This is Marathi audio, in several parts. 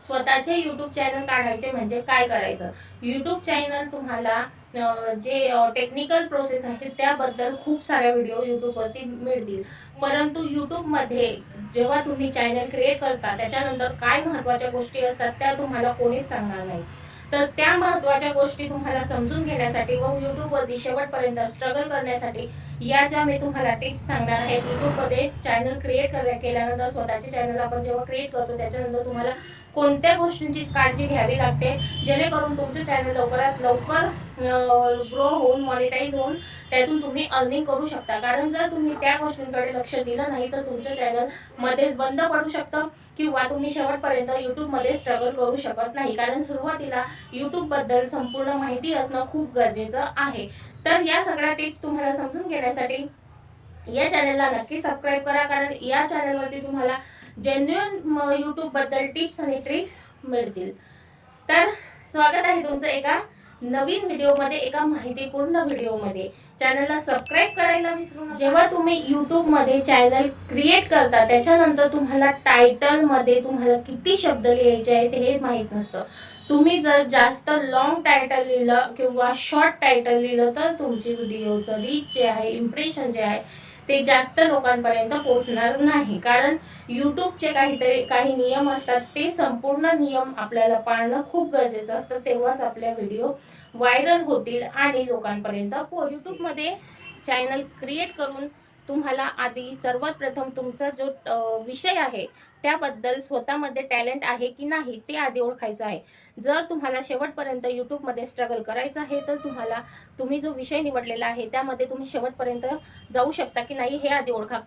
स्वतःचे YouTube चॅनल काढायचे म्हणजे काय करायचं? YouTube चॅनल तुम्हाला जे टेक्निकल प्रोसेस आहे त्याबद्दल खूप साऱ्या व्हिडिओ YouTube वरती मिळतील, परंतु YouTube मध्ये जेव्हा तुम्ही चॅनल क्रिएट करता त्याच्यानंतर काय महत्त्वाच्या गोष्टी असतात त्या तुम्हाला कोणीच सांगणार नाही. तर त्या महत्त्वाच्या गोष्टी तुम्हाला समजून घेण्यासाठी व YouTube वरती शेवटपर्यंत स्ट्रगल करण्यासाठी या ज्या मी तुम्हाला टिप्स सांगणार आहे. YouTube मध्ये चॅनल क्रिएट केल्यानंतर स्वतःचे चॅनल आपण जेव्हा क्रिएट करतो त्याच्यानंतर तुम्हाला कोणत्या गोष्टींची काळजी घ्यावी लागते जेणेकरून तुमचं चॅनल लवकरात लवकर ग्रो होऊन मॉनिटाईज होऊन त्यातून तुम्ही अर्निंग करू शकता. कारण जर तुम्ही त्या गोष्टींकडे लक्ष दिलं नाही तर तुमचं चॅनल मध्येच बंद पडू शकतं किंवा तुम्ही शेवटपर्यंत YouTube मध्ये स्ट्रगल करू शकत नाही. कारण सुरुवातीला YouTube बद्दल संपूर्ण माहिती असणं खूप गरजेचं आहे. तर या सगळ्या टिप्स तुम्हाला समजून घेण्यासाठी या चॅनलला नक्की सबस्क्राईब करा, कारण या चॅनलवरती तुम्हाला जेन्युइन YouTube बद्दल टिप्स आणि ट्रिक्स मिळतील. तर स्वागत आहे तुमचं एका नवीन व्हिडिओमध्ये, एका माहितीपूर्ण व्हिडिओमध्ये. चॅनलला सबस्क्राईब करायला विसरू नका. जेव्हा तुम्ही YouTube मध्ये चॅनल क्रिएट करता त्याच्यानंतर तुम्हाला टायटल मध्ये तुम्हाला किती शब्द लिहायचे आहेत हे माहित नसतं. तुम्ही जर जास्त लॉंग टायटल लिहिलं किंवा शॉर्ट टायटल लिहिलं तर तुमची व्हिडिओचं रीच जे आहे, इम्प्रेशन जे आहे ते जास्त लोकांपर्यंत पोहोचणार नाही. कारण YouTubeचे काही नियम असतात, ते संपूर्ण नियम आपल्याला पाळणं खूप गरजेचं असतं, तेव्हाच आपल्या व्हिडिओ व्हायरल होतील आणि लोकांपर्यंत पोहोचतील. YouTube मध्ये चॅनल क्रिएट करून तुम्हाला आधी सर्वात प्रथम तुमचा जो विषय आहे त्याबद्दल स्वतःमध्ये टॅलेंट आहे की नाही ते आधी ओळखायचं आहे. जर तुम्हाला शेवटपर्यंत YouTube मध्ये स्ट्रगल करायचं आहे तर तुम्ही जो विषय निवडलेला आहे त्यामध्ये तुम्ही शेवटपर्यंत जाऊ शकता की नाही हे आधी ओळखा.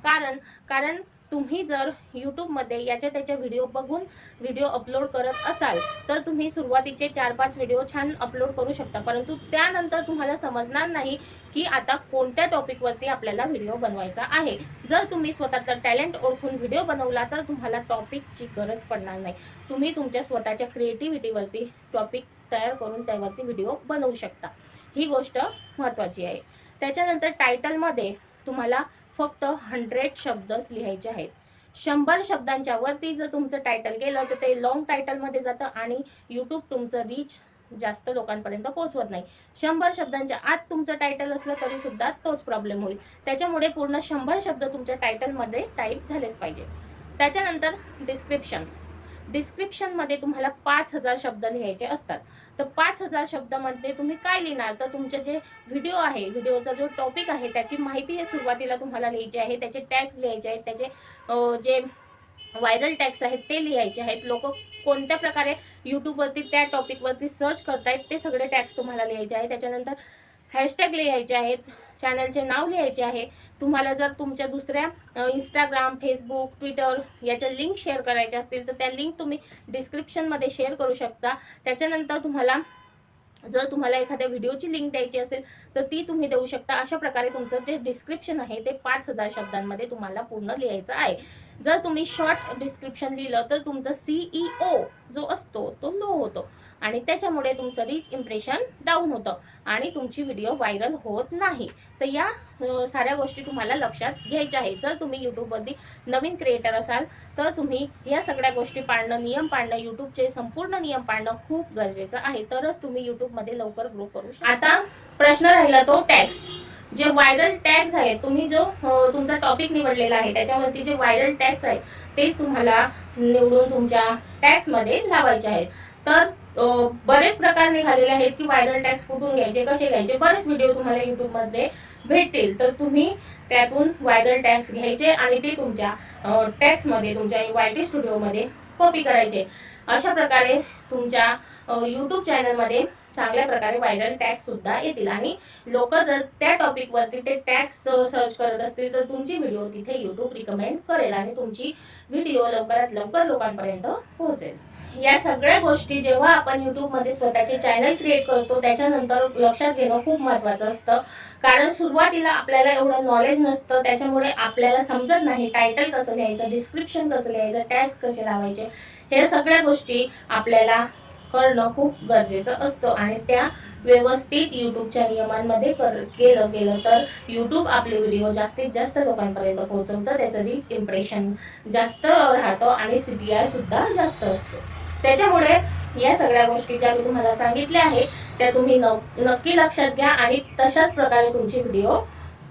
कारण तुम्ही जर YouTube मध्ये याच्या त्याच्या व्हिडिओ बघून व्हिडिओ अपलोड करत असाल तर तुम्ही सुरुवातीचे 4-5 व्हिडिओ छान अपलोड करू शकता, परंतु त्यानंतर तुम्हाला समजणार नाही की आता कोणत्या टॉपिक वरती आपल्याला व्हिडिओ बनवायचा आहे. जर तुम्ही स्वतःचा टॅलेंट ओळखून व्हिडिओ बनवला तर तुम्हाला टॉपिकची गरज पडणार नाही. तुम्ही तुमच्या स्वतःच्या क्रिएटिव्हिटीवरती टॉपिक तयार करून त्यावरती व्हिडिओ बनवू शकता. ही गोष्ट महत्त्वाची आहे. त्याच्यानंतर टायटलमध्ये तुम्हाला फक्त 100 शब्दच लिहायचे आहेत. 100 शब्दांच्या वरती जर तुमचं टायटल गेलं तर ते लॉंग टायटलमध्ये जातं आणि YouTube तुमचं रीच जास्त लोकांपर्यंत पोहोचवत नाही. 100 शब्दांच्या आत तुमचं टायटल असलं तरी सुद्धा तोच प्रॉब्लेम होईल. त्याच्यामुळे पूर्ण 100 शब्द तुमच्या टायटलमध्ये टाईप झालेच पाहिजे. त्याच्यानंतर डिस्क्रिप्शन मध्ये तुम्हाला 5000 शब्द लिहायचे असतात. तर 5000 शब्दामध्ये तुम्ही काय लिहिणार, तर तुमचे जे व्हिडिओ आहे, व्हिडिओचा जो टॉपिक आहे त्याची माहिती सुरुवातीला तुम्हाला लिहायची आहे, त्याचे टॅग्स लिहायचे आहेत, त्याचे जे व्हायरल टॅग्स आहेत ते लिहायचे आहेत. लोक कोणत्या प्रकारे YouTube वरती त्या टॉपिक वरती सर्च करतायत ते सगळे टॅग्स तुम्हाला लिहायचे आहेत. त्याच्यानंतर हॅशटॅग लिहायचे आहेत, चॅनलचे नाव लिहायचे आहे. तुम्हाला जर तुमच्या दुसऱ्या इंस्टाग्राम, फेसबुक, ट्विटर याच्या लिंक शेअर करायच्या असतील तर त्या लिंक तुम्ही डिस्क्रिप्शनमध्ये शेअर करू शकता. त्याच्यानंतर जर तुम्हाला एखाद्या व्हिडिओची लिंक द्यायची असेल तर ती तुम्ही देऊ शकता. अशा प्रकारे तुमचं जे डिस्क्रिप्शन आहे ते 5000 शब्दांमध्ये तुम्हाला पूर्ण लिहायचं आहे. जर तुम्ही शॉर्ट डिस्क्रिप्शन लिहिलं तर तुमचा CEO जो असतो तो लो होतो आणि त्याच्यामुळे तुमचं रीच इम्प्रेशन डाऊन होतं आणि तुमची व्हिडिओ व्हायरल होत नाही. तर या साऱ्या गोष्टी तुम्हाला लक्षात घ्यायच्या आहेत. जर तुम्ही YouTubeवरती नवीन क्रिएटर असाल तर तुम्ही या सगळ्या गोष्टी नियम पाळणं, YouTubeचे संपूर्ण नियम पाळणं खूप गरजेचं आहे. तरच तुम्ही YouTubeमध्ये लवकर ग्रो करू शकता. आता प्रश्न राहिला तो टॅग्स. जे व्हायरल टॅग्स आहेत, तुम्ही जो तुमचा टॉपिक निवडलेला आहे त्याच्यावरती जे व्हायरल टॅग्स आहेत तेच तुम्हाला निवडून तुमच्या टॅग्समध्ये लावायचे आहेत. तर बरेच प्रकार निघालेले आहेत की व्हायरल टॅग्स कुठून घ्यायचे, कसे घ्यायचे. बरेच व्हिडिओ तुम्हाला YouTube मध्ये भेटतील. तर तुम्ही त्यातून व्हायरल टॅग्स घ्यायचे आणि ते तुमच्या टॅग्समध्ये, तुमच्या YT स्टुडिओमध्ये कॉपी करायचे. अशा प्रकारे तुमच्या YouTube चॅनलमध्ये चांगल्या प्रकारे व्हायरल टॅग्स सुद्धा येतील आणि लोक जर त्या टॉपिक वरती ते टॅग्स सर्च करत असतील तर तुमची व्हिडिओ तिथे YouTube रिकमेंड करेल आणि तुमची व्हिडिओ लवकरात लवकर लोकांपर्यंत पोहोचेल. या सगळ्या गोष्टी जेव्हा आपण YouTube मध्ये स्वतःचे चॅनल क्रिएट करतो त्याच्यानंतर लक्षात घेणं खूप महत्त्वाचं असतं. कारण सुरुवातीला आपल्याला एवढं नॉलेज नसतं, त्याच्यामुळे आपल्याला समजत नाही टायटल कसं लिहायचं, डिस्क्रिप्शन कसं लिहायचं, टॅग्स कसे लावायचे. हे सगळ्या गोष्टी आपल्याला करणं खूप गरजेचं असतं आणि त्या व्यवस्थित YouTubeच्या नियमांमध्ये केलं गेलं तर YouTube आपले व्हिडिओ जास्तीत जास्त लोकांपर्यंत पोहोचवतं. त्याचं रीच इम्प्रेशन जास्त राहतं आणि CTR सुद्धा जास्त असतो. त्याच्यामुळे या सगळ्या गोष्टी ज्या मी तुम्हाला सांगितल्या आहे त्या तुम्ही नक्की लक्षात घ्या आणि तशाच प्रकारे तुमची व्हिडिओ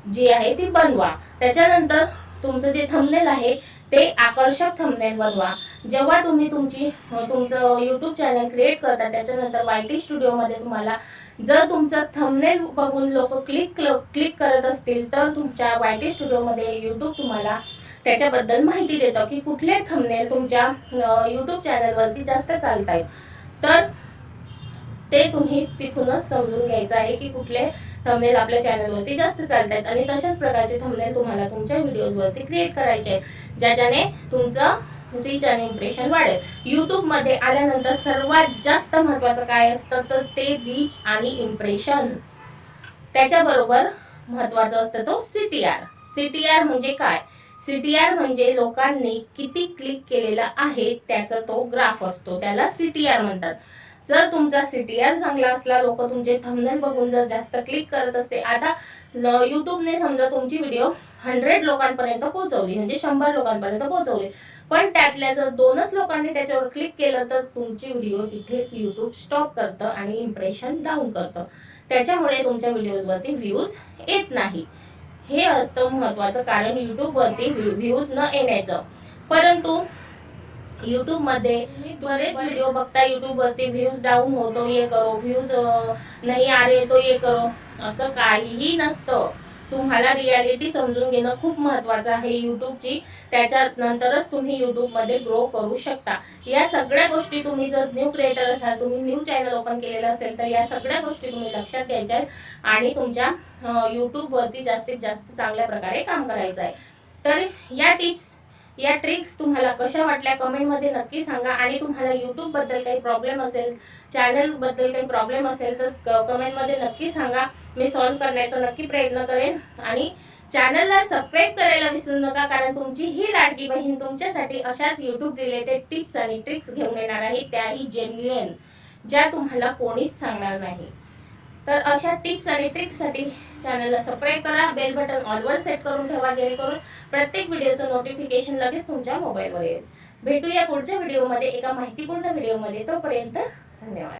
जी आहे ती बनवा. त्याच्यानंतर तुमचं जे थंबनेल आहे ते आकर्षक थंबनेल बनवा. जेव्हा तुम्ही तुमचं YouTube चॅनल क्रिएट करता त्याच्यानंतर YT स्टुडिओमध्ये तुम्हाला जर तुमचं थंबनेल बघून लोक क्लिक करत असतील तर तुमच्या YT स्टुडिओमध्ये YouTube तुम्हाला त्याच्याबद्दल माहिती देतं की कुठले थंबनेल तुमच्या YouTube चॅनलवरती जास्त चालतायत. तर ते तुम्ही तिथूनच समजून घ्यायचं आहे की कुठले थंबनेल आपल्या चॅनलवरती जास्त चालतात आणि तशाच प्रकारचे थंबनेल तुम्हाला तुमच्या व्हिडिओजवरती क्रिएट करायचे आहेत ज्याच्याने तुमचं रीच आणि इम्प्रेशन वाढेल. YouTube मध्ये आल्यानंतर सर्वात जास्त महत्त्वाचं काय असतं तर ते रीच आणि इम्प्रेशन. त्याच्याबरोबर महत्त्वाचं असतं तो CTR. CTR म्हणजे काय? CTR म्हणजे लोकांनी किती क्लिक केलेला आहे त्याचा तो ग्राफ असतो, त्याला CTR म्हणतात. जर तुमचा CTR चांगला असला, लोक तुमचे थंबनेल बघून जर जास्त क्लिक करत असते, आता YouTubeने समजा तुमची व्हिडिओ 100 लोकांपर्यंत पोहोचवली म्हणजे 100 लोकांपर्यंत पोहोचवली, पण त्यातल्या जर 2च लोकांनी त्याच्यावर क्लिक केलं तर तुमची व्हिडिओ तिथेच YouTube स्टॉप करतं आणि इम्प्रेशन डाऊन करतं. त्याच्यामुळे तुमच्या व्हिडिओजवरती व्ह्यूज येत नाही. हे असतं महत्त्वाचं कारण YouTubeवरती व्ह्यूज न येण्याचं. परंतु YouTube मध्ये बरेच व्हिडिओ बघता YouTubeवरती व्ह्यूज डाऊन होतो, ये करो, व्ह्यूज नाही आ रहे तो ये करो, असं काहीही नसतं. तुम्हाला रियालिटी समजून घेणं खूप महत्त्वाचं आहे YouTubeची. त्याच्यानंतरच तुम्ही YouTubeमध्ये ग्रो करू शकता. या सगळ्या गोष्टी तुम्ही जर न्यू क्रिएटर असाल, तुम्ही न्यू चॅनल ओपन केलेलं असेल तर या सगळ्या गोष्टी तुम्ही लक्षात घ्यायच्या आहेत आणि तुमच्या YouTubeवरती जास्तीत जास्त चांगल्या प्रकारे काम करायचं आहे. तर या ट्रिक्स तुम्हाला कशा वाटल्या कमेंटमध्ये नक्की सांगा आणि तुम्हाला YouTube बद्दल काही प्रॉब्लेम असेल, चॅनल बद्दल काही प्रॉब्लेम असेल तर कमेंटमध्ये नक्की सांगा. मी सॉल्व्ह करण्याचा नक्की प्रयत्न करेन आणि चॅनलला सबस्क्राईब करायला विसरू नका कारण तुमची ही लाडकी बहीण तुमच्यासाठी अशाच YouTube रिलेटेड टिप्स आणि ट्रिक्स घेऊन येणार आहे, त्याही जेन्युइन, ज्या तुम्हाला कोणीच सांगणार नाही. तर अशा टिप्स आणि ट्रिक्ससाठी चॅनलला सबस्क्राईब करा, बेल बटन ऑलवर सेट करून ठेवा जेणेकरून प्रत्येक व्हिडिओचं नोटिफिकेशन लगेच तुमच्या मोबाईलवर येईल. भेटूया पुढच्या व्हिडिओमध्ये एका माहितीपूर्ण व्हिडिओमध्ये. तोपर्यंत धन्यवाद.